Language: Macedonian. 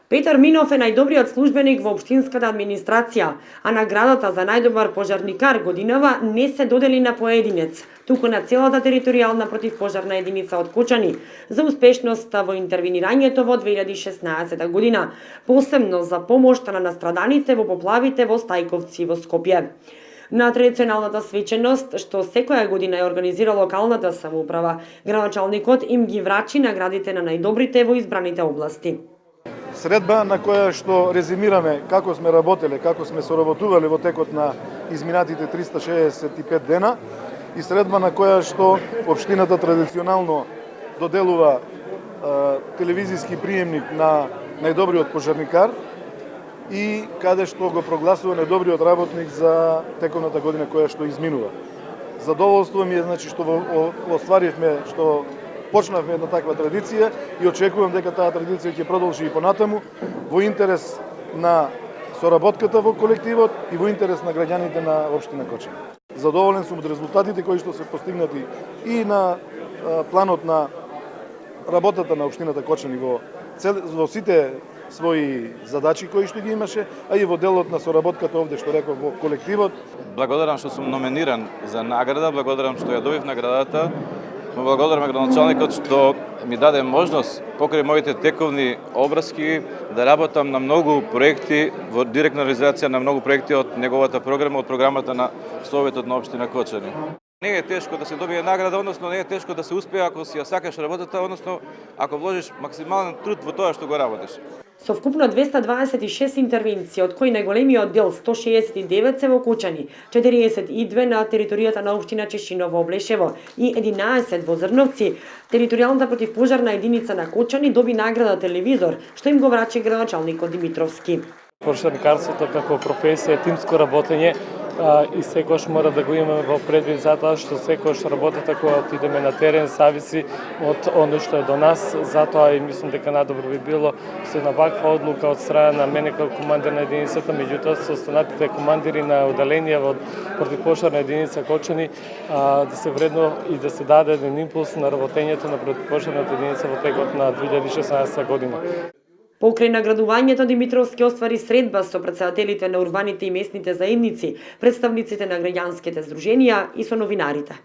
Петар Минов е најдобриот службеник во општинската администрација, а наградата за најдобар пожарникар годинава не се додели на поединец, туку на целата територијална противпожарна единица од Кочани за успешноста во интервенирањето во 2016 година, посебно за помошта на настраданите во поплавите во Стајковци во Скопје. На традиционалната свеченост, што секоја година е организира локалната самоуправа, градоначалникот им ги врачи наградите на најдобрите во избраните области. Средба на која што резимираме како сме работеле, како сме соработувале во текот на изминатите 365 дена и средба на која што општината традиционално доделува телевизиски приемник на најдобриот пожарникар и каде што го прогласува најдобриот работник за тековната година која што изминува. Задоволство ми е што остваривме, што почнавме една таква традиција и очекувам дека таа традиција ќе продолжи и понатаму во интерес на соработката во колективот и во интерес на граѓаните на општина Кочани. Задоволен сум од резултатите кои што се постигнати и на планот на работата на општината Кочани во сите своји задачи кои што ги имаше, а и во делот на соработката овде што реков во колективот. Благодарам што сум номиниран за награда, благодарам што ја добив наградата. Благодарам градоначалникот што ми даде можност покрај моите тековни обврски да работам на многу проекти во директна реализација на многу проекти од неговата програма, од програмата на Советот на општина Кочани. Не е тешко да се добие награда, односно не е тешко да се успее ако си ја сакаш работата, односно ако вложиш максимален труд во тоа што го работиш. Со вкупно 226 интервенции, од кои најголемиот дел 169 се во Кочани, 42 на територијата на општина Чешиново Облешево и 11 во Зрновци, територијалната противпожарна единица на Кочани доби награда телевизор, што им го врачи градоначалникот Димитровски. Пожарникарството како професија, тимско работење и секојаш мора да го имаме во предвид затоа што секојаш работата која отидеме на терен зависи од оно што е до нас, затоа и мислам дека најдобро би било со една ваква одлука од страна на мене како командир на единицата, меѓутоа со останатите командири на оделенија во противпожарна единица Кочани да се вредно и да се даде еден импулс на работењето на противпожарната единица во текот на 2016 година. Покрај наградувањето Димитровски оствари средба со претседателите на урбаните и местните заедници, представниците на граѓанските здруженија и со новинарите.